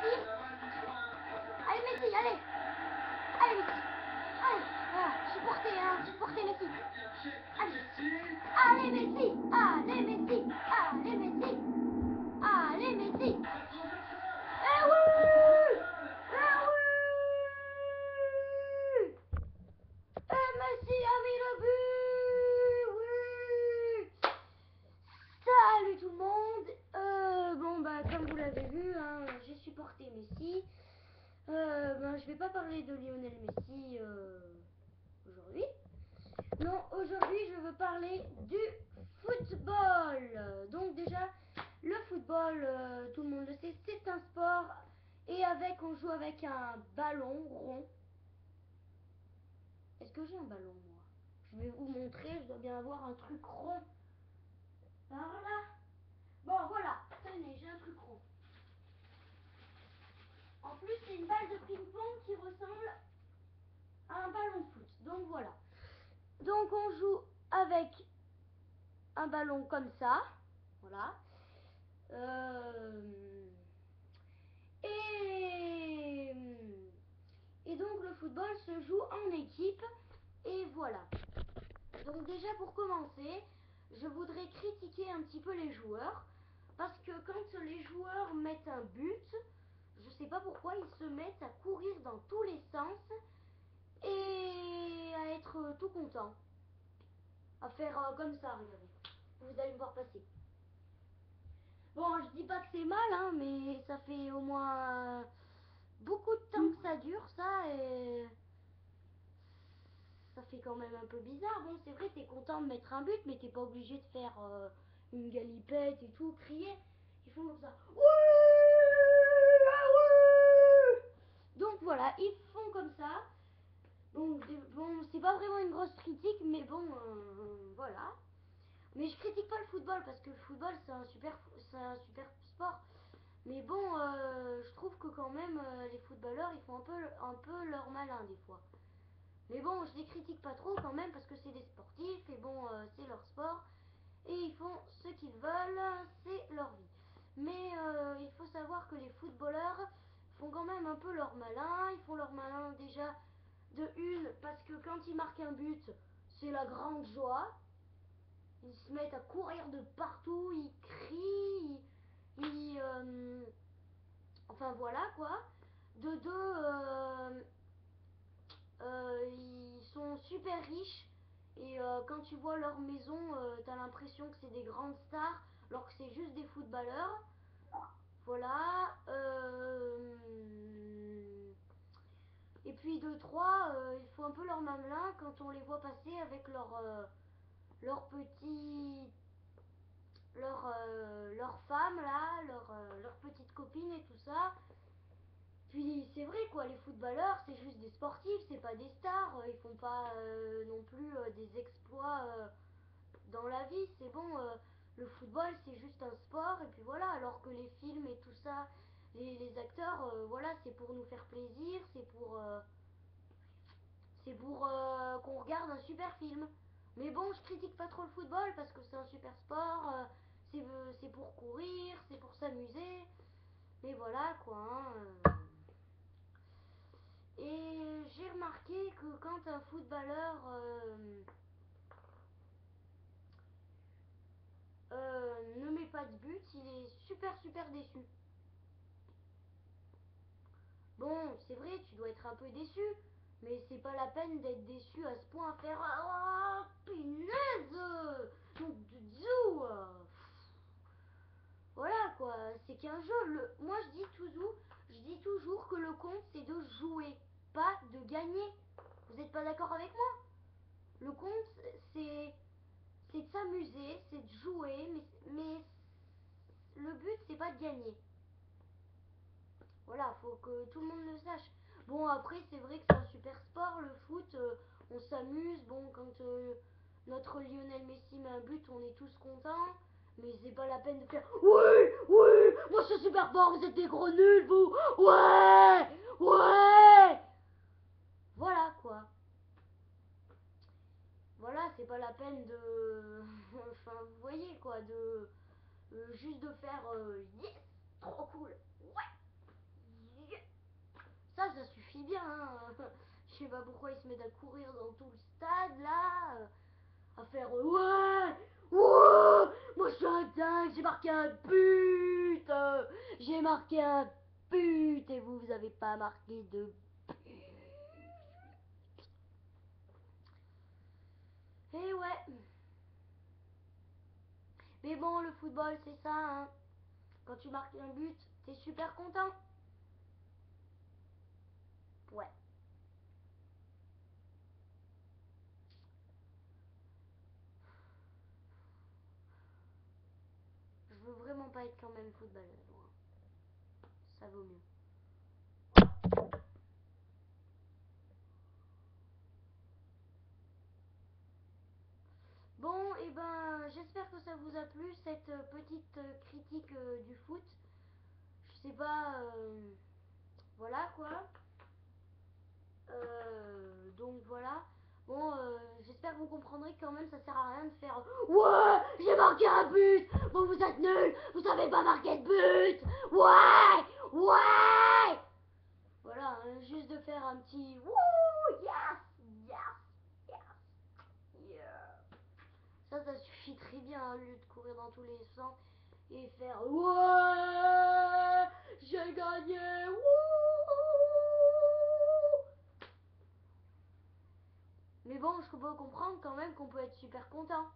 Messi. Allez, Messi, allez. Allez, Messi. Allez. Voilà, supportez, hein, supportez Messi. Allez. Allez, Messi. Allez, Messi. Allez, Messi. Allez, Messi. Eh oui. Eh oui. Et Messi a mis le but. Oui. Salut tout le monde. Bon bah comme vous l'avez vu, hein, j'ai supporté Messi. Je vais pas parler de Lionel Messi aujourd'hui. Non, aujourd'hui je veux parler du football. Donc déjà, le football, tout le monde le sait, c'est un sport. Et on joue avec un ballon rond. Est-ce que j'ai un ballon moi? Je vais vous montrer, je dois bien avoir un truc rond. Par là. Bon voilà, tenez, j'ai un truc rond. En plus, c'est une balle de ping-pong qui ressemble à un ballon de foot. Donc voilà. Donc on joue avec un ballon comme ça. Voilà. Et, et donc le football se joue en équipe. Et voilà. Donc déjà pour commencer, je voudrais critiquer un petit peu les joueurs. Parce que quand les joueurs mettent un but, je sais pas pourquoi ils se mettent à courir dans tous les sens et à être tout contents. À faire comme ça, regardez. Vous allez me voir passer. Bon, je dis pas que c'est mal, hein, mais ça fait au moins beaucoup de temps que ça dure, ça, et ça fait quand même un peu bizarre. Bon, c'est vrai, t'es content de mettre un but, mais t'es pas obligé de faire une galipette et tout, crier. Ils font comme ça. Oui, oui. Donc voilà, ils font comme ça. Bon, c'est pas vraiment une grosse critique, mais bon, voilà. Mais je critique pas le football parce que le football c'est un super sport. Mais bon, je trouve que quand même les footballeurs ils font un peu leur malin des fois. Mais bon, je les critique pas trop quand même parce que c'est des sportifs et bon, c'est leur sport et ils font ce qu'ils veulent, c'est leur vie. Mais il faut savoir que les footballeurs font quand même un peu leur malin. Ils font leur malin déjà de une parce que quand ils marquent un but, c'est la grande joie. Ils se mettent à courir de partout, ils crient, enfin voilà quoi. De deux, ils sont super riches et quand tu vois leur maison, t'as l'impression que c'est des grandes stars alors que c'est juste des footballeurs. Voilà. Et puis de trois, il faut un peu leur mamelin quand on les voit passer avec leur petit leur femme là, leur petite copine et tout ça. Puis c'est vrai quoi, les footballeurs c'est juste des sportifs, c'est pas des stars, ils font pas non plus des exploits dans la vie, c'est bon, le football c'est juste un sport et puis voilà, alors que les films et tout ça, les acteurs, voilà, c'est pour nous faire plaisir, c'est pour qu'on regarde un super film. Mais bon, je critique pas trop le football parce que c'est un super sport, c'est pour courir, c'est pour s'amuser. Mais voilà quoi. Hein. Et j'ai remarqué que quand un footballeur ne met pas de but, il est super déçu. Bon, c'est vrai, tu dois être un peu déçu, mais c'est pas la peine d'être déçu à ce point à faire oh, punaise! Donc, voilà quoi, c'est qu'un jeu. Moi je dis toujours que le compte c'est de jouer, pas de gagner. Vous n'êtes pas d'accord avec moi? Le compte c'est de s'amuser, c'est de jouer, mais le but c'est pas de gagner. Voilà, faut que tout le monde le sache. Bon après c'est vrai que c'est un super sport le foot, on s'amuse. Bon quand notre Lionel Messi met un but, on est tous contents. Mais c'est pas la peine de faire oui, moi c'est super fort, vous êtes des gros nuls vous. Ouais. Voilà quoi. Voilà, c'est pas la peine de enfin vous voyez quoi, de juste de faire yes, trop cool. Ouais. ça suffit bien. Hein. Je sais pas pourquoi il se met à courir dans tout le stade là, à faire ouais, ouais, moi je suis un dingue, j'ai marqué un but, j'ai marqué un but et vous avez pas marqué de but. Et ouais. Mais bon, le football c'est ça, hein. Quand tu marques un but, t'es super content. Ouais. Je veux vraiment pas être quand même footballeuse, moi. Ça vaut mieux. Bon, et ben, j'espère que ça vous a plu, cette petite critique du foot. Je sais pas, voilà quoi. Donc voilà. Bon, j'espère que vous comprendrez que quand même ça sert à rien de faire ouais, j'ai marqué un but. Bon, vous êtes nuls, vous savez pas marquer de but. Ouais, ouais. Voilà, hein, juste de faire un petit wouh, yes, yes, yes, yeah. Ça suffit très bien, hein, au lieu de courir dans tous les sens et faire ouais, j'ai gagné, wouh. Mais bon, je peux comprendre quand même qu'on peut être super content.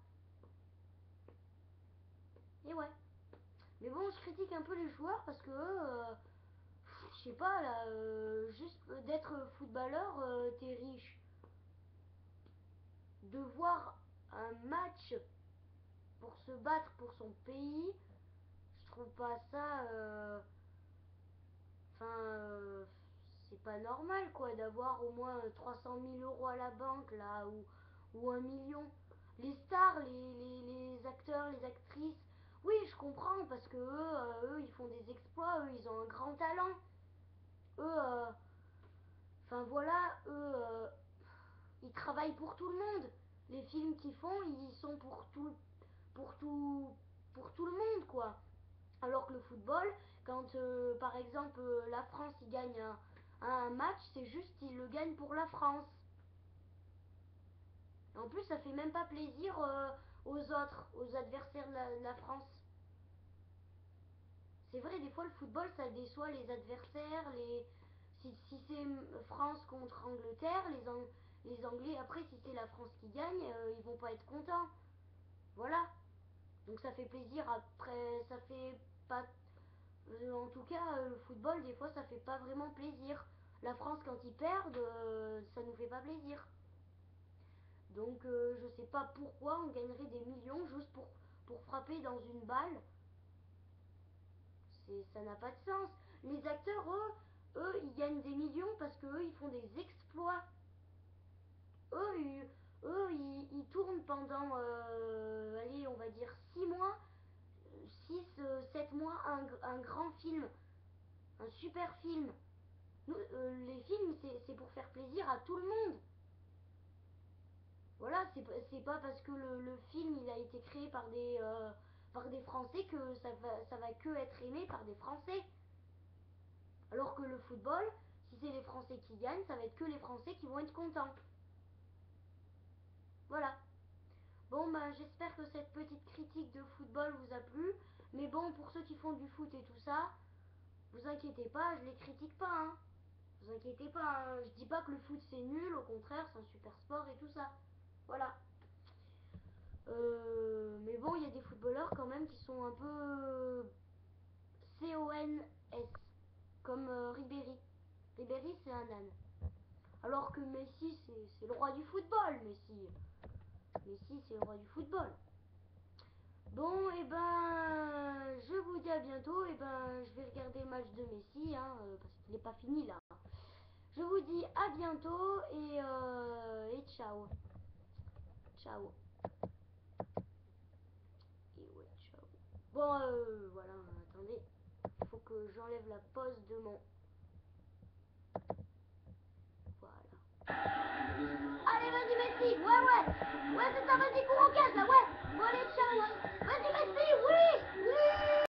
Et ouais. Mais bon, je critique un peu les joueurs parce que je sais pas là, juste d'être footballeur, t'es riche. De voir un match pour se battre pour son pays, je trouve pas ça. Enfin, c'est pas normal quoi d'avoir au moins 300 000 euros à la banque là ou 1 million. Les stars, les acteurs, les actrices, oui, je comprends parce que eux, ils font des exploits, eux, ils ont un grand talent. Eux, enfin voilà, eux, ils travaillent pour tout le monde. Les films qu'ils font, ils sont pour tout, pour tout le monde quoi. Alors que le football, quand par exemple la France il gagne un match, c'est juste qu'il le gagne pour la France. En plus, ça fait même pas plaisir aux autres, aux adversaires de la France. C'est vrai, des fois le football ça déçoit les adversaires, si c'est France contre Angleterre, les Anglais, après si c'est la France qui gagne, ils vont pas être contents. Voilà. Donc ça fait plaisir, après ça fait pas. En tout cas, le football, des fois, ça fait pas vraiment plaisir. La France, quand ils perdent, ça nous fait pas plaisir. Donc, je sais pas pourquoi on gagnerait des millions juste pour frapper dans une balle. Ça n'a pas de sens. Les acteurs, eux, ils gagnent des millions parce qu'eux, ils font des exploits. Ils tournent pendant, allez, on va dire 6 mois, 6 7 mois, un grand film, un super film. Nous, les films, c'est pour faire plaisir à tout le monde. Voilà, c'est pas parce que le film il a été créé par des Français que ça va que être aimé par des Français. Alors que le football, si c'est les Français qui gagnent, ça va être que les Français qui vont être contents. Voilà. Bon, bah, j'espère que cette petite critique de football vous a plu. Mais bon, pour ceux qui font du foot et tout ça, vous inquiétez pas, je les critique pas, hein. Vous inquiétez pas, hein. Je dis pas que le foot c'est nul, au contraire, c'est un super sport et tout ça. Voilà. Mais bon, il y a des footballeurs quand même qui sont un peu CONS, comme Ribéry. Ribéry, c'est un âne. Alors que Messi, c'est le roi du football, Messi. Messi, c'est le roi du football. Bon, et ben, je vous dis à bientôt. Et ben, je vais regarder le match de Messi, hein, parce qu'il n'est pas fini là. Je vous dis à bientôt et ciao. Ciao. Et ouais, ciao. Bon, voilà, attendez. Il faut que j'enlève la pause de mon... Voilà. Allez, vas-y, Messi. Ouais, ouais. Ouais, c'est ça, vas-y, cours en cage, là, ouais. Bon, allez, ciao, hein. Vas-y, Messi, oui.